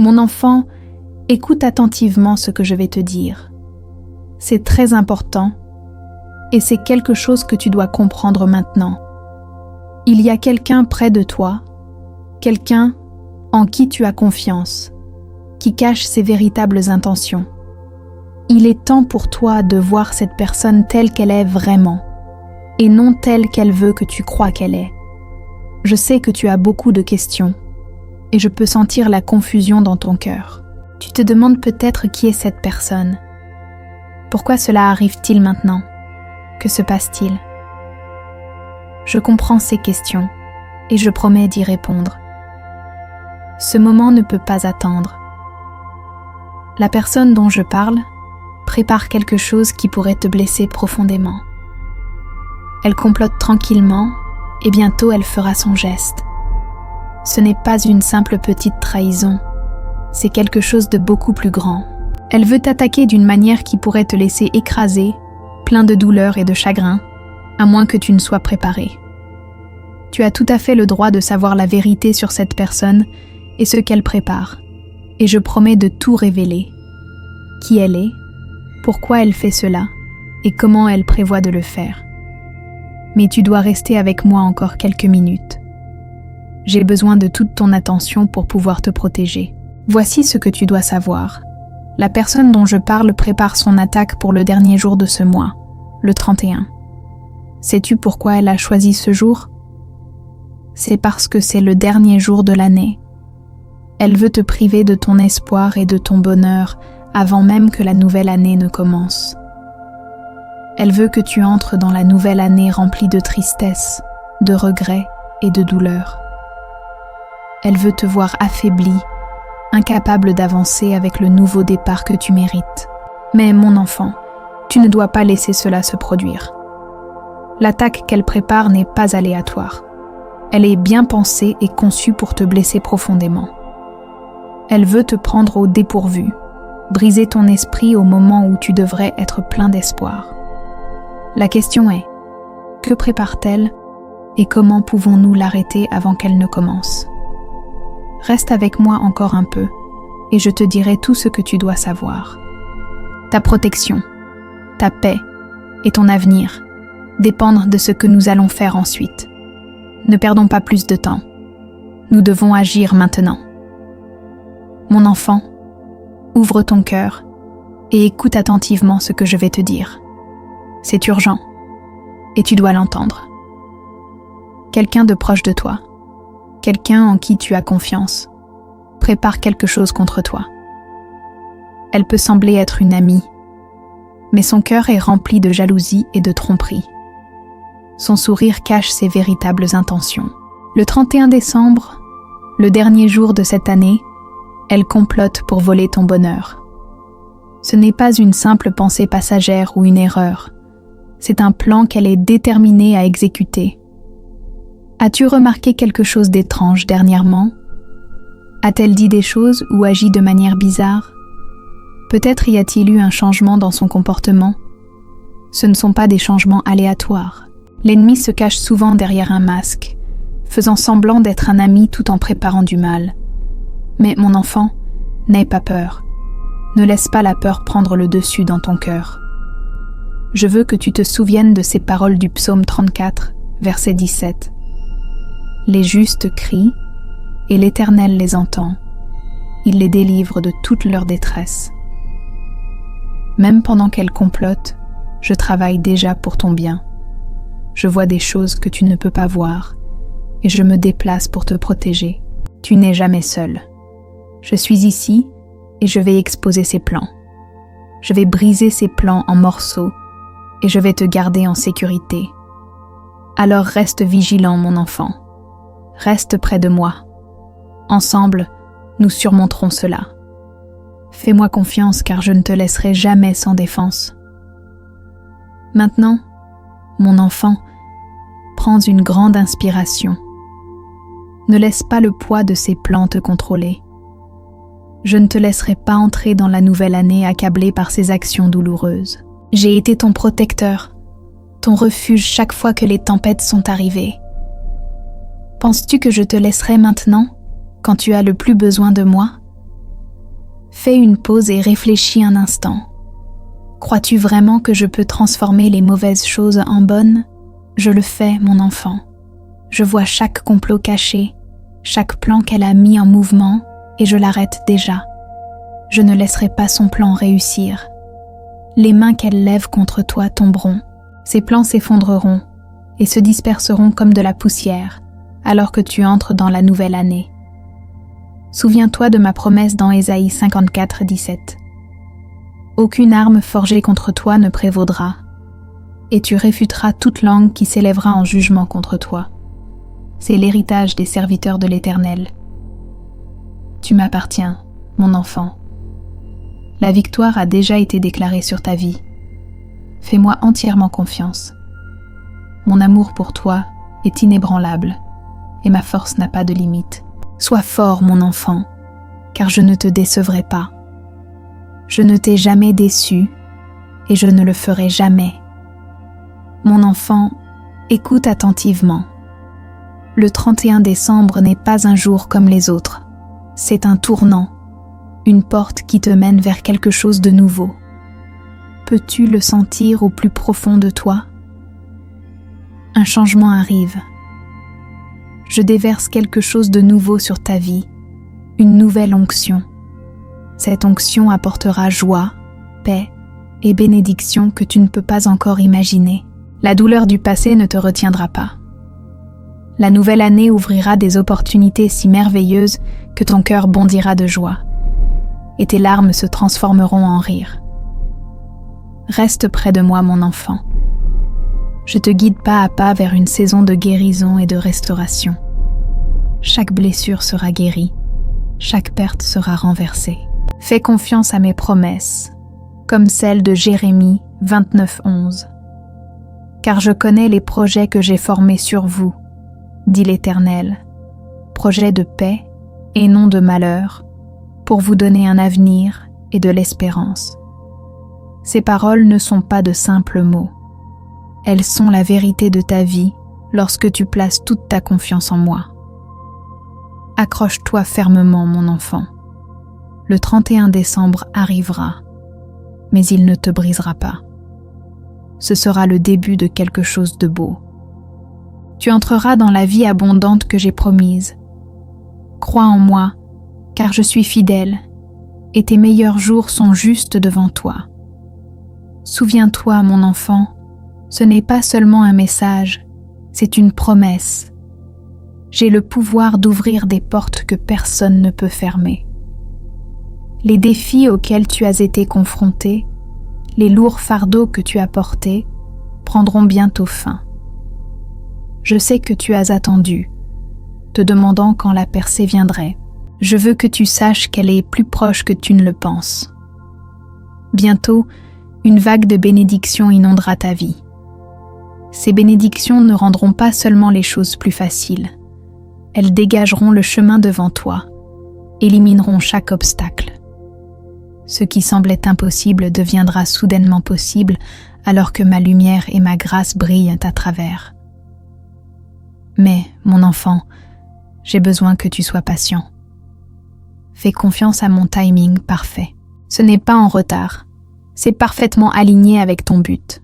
Mon enfant, écoute attentivement ce que je vais te dire. C'est très important et c'est quelque chose que tu dois comprendre maintenant. Il y a quelqu'un près de toi, quelqu'un en qui tu as confiance, qui cache ses véritables intentions. Il est temps pour toi de voir cette personne telle qu'elle est vraiment, et non telle qu'elle veut que tu crois qu'elle est. Je sais que tu as beaucoup de questions, et je peux sentir la confusion dans ton cœur. Tu te demandes peut-être qui est cette personne. Pourquoi cela arrive-t-il maintenant? Que se passe-t-il? Je comprends ces questions, et je promets d'y répondre. Ce moment ne peut pas attendre. La personne dont je parle prépare quelque chose qui pourrait te blesser profondément. Elle complote tranquillement et bientôt elle fera son geste. Ce n'est pas une simple petite trahison, c'est quelque chose de beaucoup plus grand. Elle veut t'attaquer d'une manière qui pourrait te laisser écrasé, plein de douleur et de chagrin, à moins que tu ne sois préparé. Tu as tout à fait le droit de savoir la vérité sur cette personne et ce qu'elle prépare, et je promets de tout révéler. Qui elle est, pourquoi elle fait cela, et comment elle prévoit de le faire. Mais tu dois rester avec moi encore quelques minutes. J'ai besoin de toute ton attention pour pouvoir te protéger. Voici ce que tu dois savoir. La personne dont je parle prépare son attaque pour le dernier jour de ce mois, le 31. Sais-tu pourquoi elle a choisi ce jour? C'est parce que c'est le dernier jour de l'année. Elle veut te priver de ton espoir et de ton bonheur avant même que la nouvelle année ne commence. Elle veut que tu entres dans la nouvelle année remplie de tristesse, de regrets et de douleur. Elle veut te voir affaibli, incapable d'avancer avec le nouveau départ que tu mérites. Mais mon enfant, tu ne dois pas laisser cela se produire. L'attaque qu'elle prépare n'est pas aléatoire. Elle est bien pensée et conçue pour te blesser profondément. Elle veut te prendre au dépourvu, briser ton esprit au moment où tu devrais être plein d'espoir. La question est, que prépare-t-elle et comment pouvons-nous l'arrêter avant qu'elle ne commence? Reste avec moi encore un peu et je te dirai tout ce que tu dois savoir. Ta protection, ta paix et ton avenir dépendent de ce que nous allons faire ensuite. Ne perdons pas plus de temps. Nous devons agir maintenant. Mon enfant, ouvre ton cœur et écoute attentivement ce que je vais te dire. C'est urgent et tu dois l'entendre. Quelqu'un de proche de toi, quelqu'un en qui tu as confiance, prépare quelque chose contre toi. Elle peut sembler être une amie, mais son cœur est rempli de jalousie et de tromperie. Son sourire cache ses véritables intentions. Le 31 décembre, le dernier jour de cette année, elle complote pour voler ton bonheur. Ce n'est pas une simple pensée passagère ou une erreur. C'est un plan qu'elle est déterminée à exécuter. As-tu remarqué quelque chose d'étrange dernièrement? A-t-elle dit des choses ou agi de manière bizarre? Peut-être y a-t-il eu un changement dans son comportement? Ce ne sont pas des changements aléatoires. L'ennemi se cache souvent derrière un masque, faisant semblant d'être un ami tout en préparant du mal. Mais mon enfant, n'aie pas peur. Ne laisse pas la peur prendre le dessus dans ton cœur. Je veux que tu te souviennes de ces paroles du psaume 34, verset 17. Les justes crient, et l'Éternel les entend. Il les délivre de toute leur détresse. Même pendant qu'elle complote, je travaille déjà pour ton bien. Je vois des choses que tu ne peux pas voir, et je me déplace pour te protéger. Tu n'es jamais seul. Je suis ici, et je vais exposer ses plans. Je vais briser ses plans en morceaux, et je vais te garder en sécurité. Alors reste vigilant, mon enfant. Reste près de moi. Ensemble, nous surmonterons cela. Fais-moi confiance car je ne te laisserai jamais sans défense. Maintenant, mon enfant, prends une grande inspiration. Ne laisse pas le poids de ces plans te contrôler. Je ne te laisserai pas entrer dans la nouvelle année accablé par ces actions douloureuses. J'ai été ton protecteur, ton refuge chaque fois que les tempêtes sont arrivées. Penses-tu que je te laisserai maintenant, quand tu as le plus besoin de moi? Fais une pause et réfléchis un instant. Crois-tu vraiment que je peux transformer les mauvaises choses en bonnes ? Je le fais, mon enfant. Je vois chaque complot caché, chaque plan qu'elle a mis en mouvement, et je l'arrête déjà. Je ne laisserai pas son plan réussir. Les mains qu'elle lève contre toi tomberont, ses plans s'effondreront et se disperseront comme de la poussière, alors que tu entres dans la nouvelle année. Souviens-toi de ma promesse dans Ésaïe 54, 17. Aucune arme forgée contre toi ne prévaudra, et tu réfuteras toute langue qui s'élèvera en jugement contre toi. C'est l'héritage des serviteurs de l'Éternel. Tu m'appartiens, mon enfant. La victoire a déjà été déclarée sur ta vie. Fais-moi entièrement confiance. Mon amour pour toi est inébranlable, et ma force n'a pas de limite. Sois fort, mon enfant, car je ne te décevrai pas. Je ne t'ai jamais déçu, et je ne le ferai jamais. Mon enfant, écoute attentivement. Le 31 décembre n'est pas un jour comme les autres. C'est un tournant, une porte qui te mène vers quelque chose de nouveau. Peux-tu le sentir au plus profond de toi ? Un changement arrive. Je déverse quelque chose de nouveau sur ta vie, une nouvelle onction. Cette onction apportera joie, paix et bénédiction que tu ne peux pas encore imaginer. La douleur du passé ne te retiendra pas. La nouvelle année ouvrira des opportunités si merveilleuses que ton cœur bondira de joie, et tes larmes se transformeront en rire. Reste près de moi, mon enfant. Je te guide pas à pas vers une saison de guérison et de restauration. Chaque blessure sera guérie, chaque perte sera renversée. Fais confiance à mes promesses, comme celle de Jérémie 29, 11. Car je connais les projets que j'ai formés sur vous, dit l'Éternel, projets de paix et non de malheur, pour vous donner un avenir et de l'espérance. Ces paroles ne sont pas de simples mots. Elles sont la vérité de ta vie lorsque tu places toute ta confiance en moi. Accroche-toi fermement, mon enfant. Le 31 décembre arrivera, mais il ne te brisera pas. Ce sera le début de quelque chose de beau. Tu entreras dans la vie abondante que j'ai promise. Crois en moi, car je suis fidèle, et tes meilleurs jours sont juste devant toi. Souviens-toi, mon enfant, ce n'est pas seulement un message, c'est une promesse. J'ai le pouvoir d'ouvrir des portes que personne ne peut fermer. Les défis auxquels tu as été confronté, les lourds fardeaux que tu as portés, prendront bientôt fin. Je sais que tu as attendu, te demandant quand la percée viendrait. Je veux que tu saches qu'elle est plus proche que tu ne le penses. Bientôt, une vague de bénédictions inondera ta vie. Ces bénédictions ne rendront pas seulement les choses plus faciles. Elles dégageront le chemin devant toi, élimineront chaque obstacle. Ce qui semblait impossible deviendra soudainement possible alors que ma lumière et ma grâce brillent à travers. Mais, mon enfant, j'ai besoin que tu sois patient. Fais confiance à mon timing parfait. Ce n'est pas en retard, c'est parfaitement aligné avec ton but.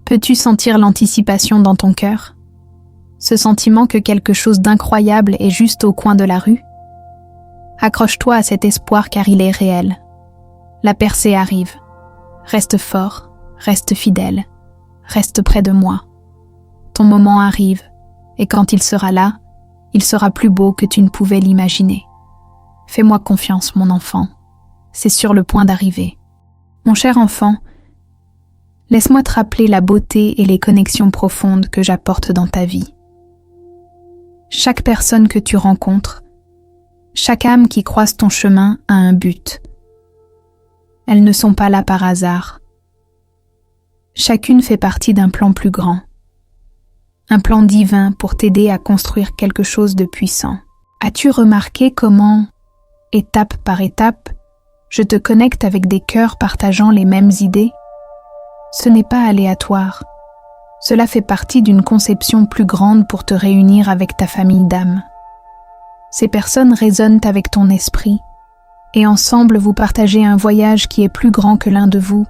Peux-tu sentir l'anticipation dans ton cœur ? Ce sentiment que quelque chose d'incroyable est juste au coin de la rue ? Accroche-toi à cet espoir car il est réel. La percée arrive. Reste fort, reste fidèle, reste près de moi. Ton moment arrive, et quand il sera là, il sera plus beau que tu ne pouvais l'imaginer. Fais-moi confiance, mon enfant. C'est sur le point d'arriver. Mon cher enfant, laisse-moi te rappeler la beauté et les connexions profondes que j'apporte dans ta vie. Chaque personne que tu rencontres, chaque âme qui croise ton chemin a un but. Elles ne sont pas là par hasard. Chacune fait partie d'un plan plus grand. Un plan divin pour t'aider à construire quelque chose de puissant. As-tu remarqué comment, étape par étape, je te connecte avec des cœurs partageant les mêmes idées ? Ce n'est pas aléatoire. Cela fait partie d'une conception plus grande pour te réunir avec ta famille d'âmes. Ces personnes résonnent avec ton esprit, et ensemble vous partagez un voyage qui est plus grand que l'un de vous.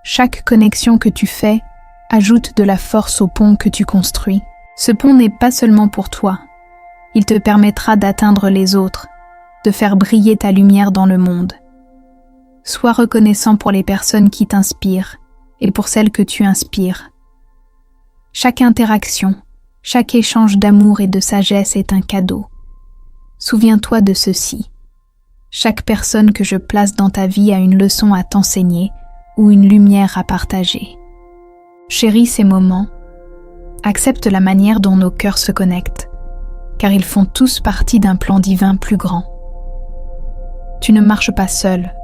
Chaque connexion que tu fais ajoute de la force au pont que tu construis. Ce pont n'est pas seulement pour toi. Il te permettra d'atteindre les autres, de faire briller ta lumière dans le monde. Sois reconnaissant pour les personnes qui t'inspirent et pour celles que tu inspires. Chaque interaction, chaque échange d'amour et de sagesse est un cadeau. Souviens-toi de ceci. Chaque personne que je place dans ta vie a une leçon à t'enseigner ou une lumière à partager. Chéris ces moments. Accepte la manière dont nos cœurs se connectent, car ils font tous partie d'un plan divin plus grand. Tu ne marches pas seul.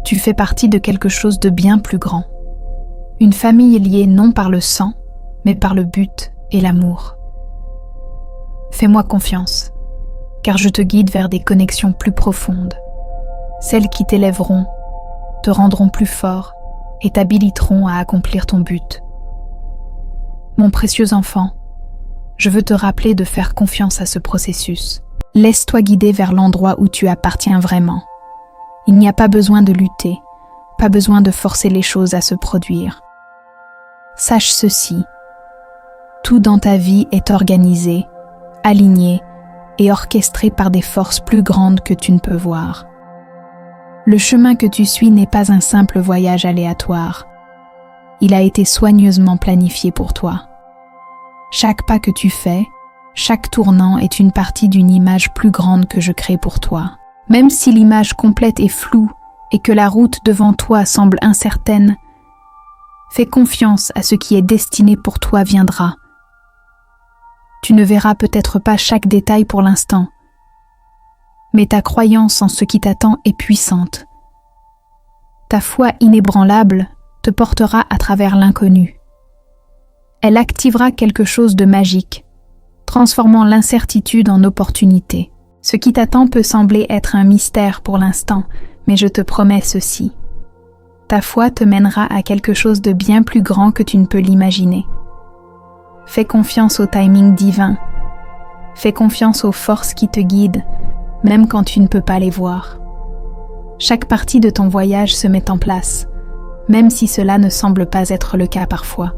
Tu fais partie de quelque chose de bien plus grand. Une famille liée non par le sang, mais par le but et l'amour. Fais-moi confiance, car je te guide vers des connexions plus profondes, celles qui t'élèveront, te rendront plus fort et t'habiliteront à accomplir ton but. Mon précieux enfant, je veux te rappeler de faire confiance à ce processus. Laisse-toi guider vers l'endroit où tu appartiens vraiment. Il n'y a pas besoin de lutter, pas besoin de forcer les choses à se produire. Sache ceci, tout dans ta vie est organisé, aligné et orchestré par des forces plus grandes que tu ne peux voir. Le chemin que tu suis n'est pas un simple voyage aléatoire. Il a été soigneusement planifié pour toi. Chaque pas que tu fais, chaque tournant est une partie d'une image plus grande que je crée pour toi. Même si l'image complète est floue et que la route devant toi semble incertaine, fais confiance à ce qui est destiné pour toi viendra. Tu ne verras peut-être pas chaque détail pour l'instant, mais ta croyance en ce qui t'attend est puissante. Ta foi inébranlable te portera à travers l'inconnu. Elle activera quelque chose de magique, transformant l'incertitude en opportunité. Ce qui t'attend peut sembler être un mystère pour l'instant, mais je te promets ceci. Ta foi te mènera à quelque chose de bien plus grand que tu ne peux l'imaginer. Fais confiance au timing divin. Fais confiance aux forces qui te guident, même quand tu ne peux pas les voir. Chaque partie de ton voyage se met en place, même si cela ne semble pas être le cas parfois.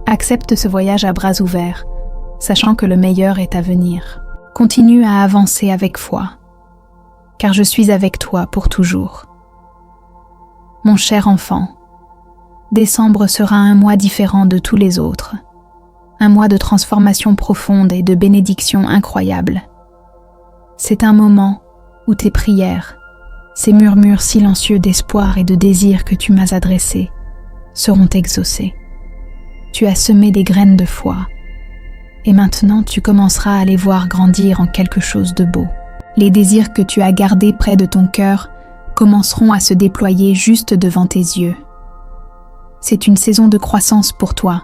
Accepte ce voyage à bras ouverts, sachant que le meilleur est à venir. Continue à avancer avec foi, car je suis avec toi pour toujours. Mon cher enfant, décembre sera un mois différent de tous les autres, un mois de transformation profonde et de bénédiction incroyable. C'est un moment où tes prières, ces murmures silencieux d'espoir et de désir que tu m'as adressés, seront exaucés. Tu as semé des graines de foi, et maintenant tu commenceras à les voir grandir en quelque chose de beau. Les désirs que tu as gardés près de ton cœur commenceront à se déployer juste devant tes yeux. C'est une saison de croissance pour toi,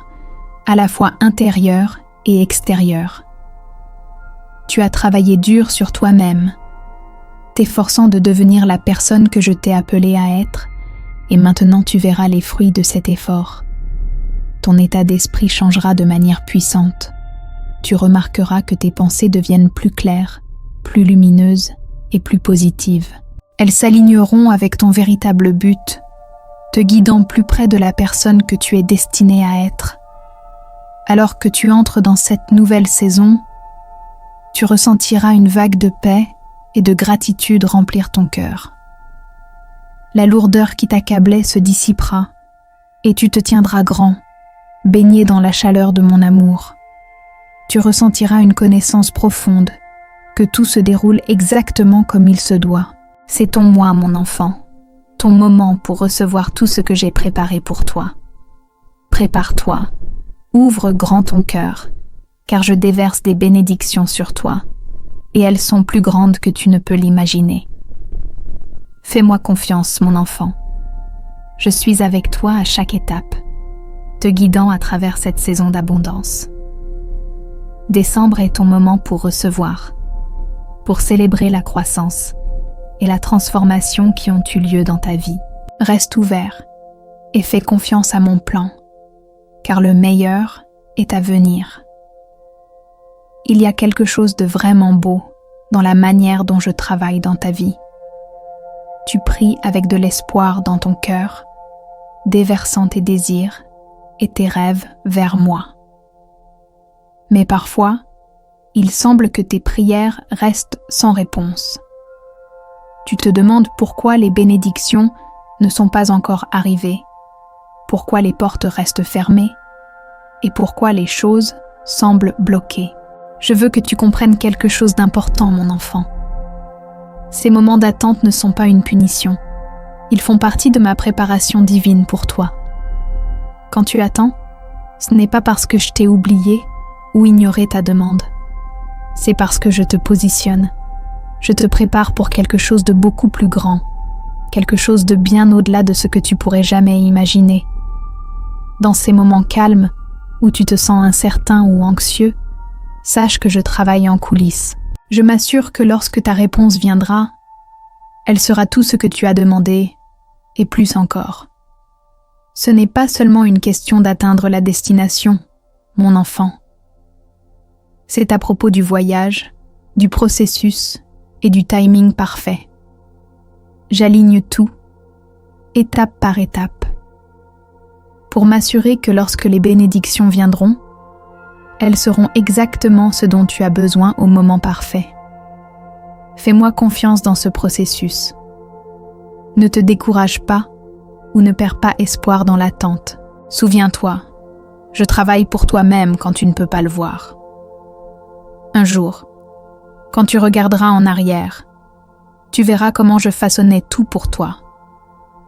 à la fois intérieure et extérieure. Tu as travaillé dur sur toi-même, t'efforçant de devenir la personne que je t'ai appelée à être, et maintenant tu verras les fruits de cet effort. Ton état d'esprit changera de manière puissante. Tu remarqueras que tes pensées deviennent plus claires, plus lumineuses et plus positives. Elles s'aligneront avec ton véritable but, te guidant plus près de la personne que tu es destinée à être. Alors que tu entres dans cette nouvelle saison, tu ressentiras une vague de paix et de gratitude remplir ton cœur. La lourdeur qui t'accablait se dissipera et tu te tiendras grand, baigné dans la chaleur de mon amour. Tu ressentiras une connaissance profonde, que tout se déroule exactement comme il se doit. C'est ton moi, mon enfant, ton moment pour recevoir tout ce que j'ai préparé pour toi. Prépare-toi, ouvre grand ton cœur, car je déverse des bénédictions sur toi, et elles sont plus grandes que tu ne peux l'imaginer. Fais-moi confiance, mon enfant. Je suis avec toi à chaque étape, te guidant à travers cette saison d'abondance. Décembre est ton moment pour recevoir, pour célébrer la croissance et la transformation qui ont eu lieu dans ta vie. Reste ouvert et fais confiance à mon plan, car le meilleur est à venir. Il y a quelque chose de vraiment beau dans la manière dont je travaille dans ta vie. Tu pries avec de l'espoir dans ton cœur, déversant tes désirs et tes rêves vers moi. Mais parfois, il semble que tes prières restent sans réponse. Tu te demandes pourquoi les bénédictions ne sont pas encore arrivées, pourquoi les portes restent fermées et pourquoi les choses semblent bloquées. Je veux que tu comprennes quelque chose d'important, mon enfant. Ces moments d'attente ne sont pas une punition. Ils font partie de ma préparation divine pour toi. Quand tu attends, ce n'est pas parce que je t'ai oublié ou ignoré ta demande. C'est parce que je te positionne. Je te prépare pour quelque chose de beaucoup plus grand, quelque chose de bien au-delà de ce que tu pourrais jamais imaginer. Dans ces moments calmes, où tu te sens incertain ou anxieux, sache que je travaille en coulisses. Je m'assure que lorsque ta réponse viendra, elle sera tout ce que tu as demandé, et plus encore. Ce n'est pas seulement une question d'atteindre la destination, mon enfant. C'est à propos du voyage, du processus et du timing parfait. J'aligne tout, étape par étape, pour m'assurer que lorsque les bénédictions viendront, elles seront exactement ce dont tu as besoin au moment parfait. Fais-moi confiance dans ce processus. Ne te décourage pas ou ne perds pas espoir dans l'attente. Souviens-toi, je travaille pour toi-même quand tu ne peux pas le voir. Un jour, quand tu regarderas en arrière, tu verras comment je façonnais tout pour toi.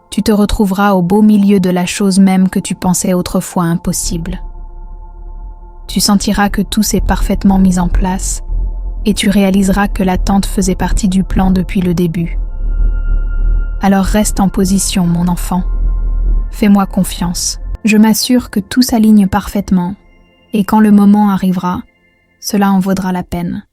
Tu te retrouveras au beau milieu de la chose même que tu pensais autrefois impossible. Tu sentiras que tout s'est parfaitement mis en place et tu réaliseras que l'attente faisait partie du plan depuis le début. Alors reste en position, mon enfant. Fais-moi confiance. Je m'assure que tout s'aligne parfaitement et quand le moment arrivera, cela en vaudra la peine.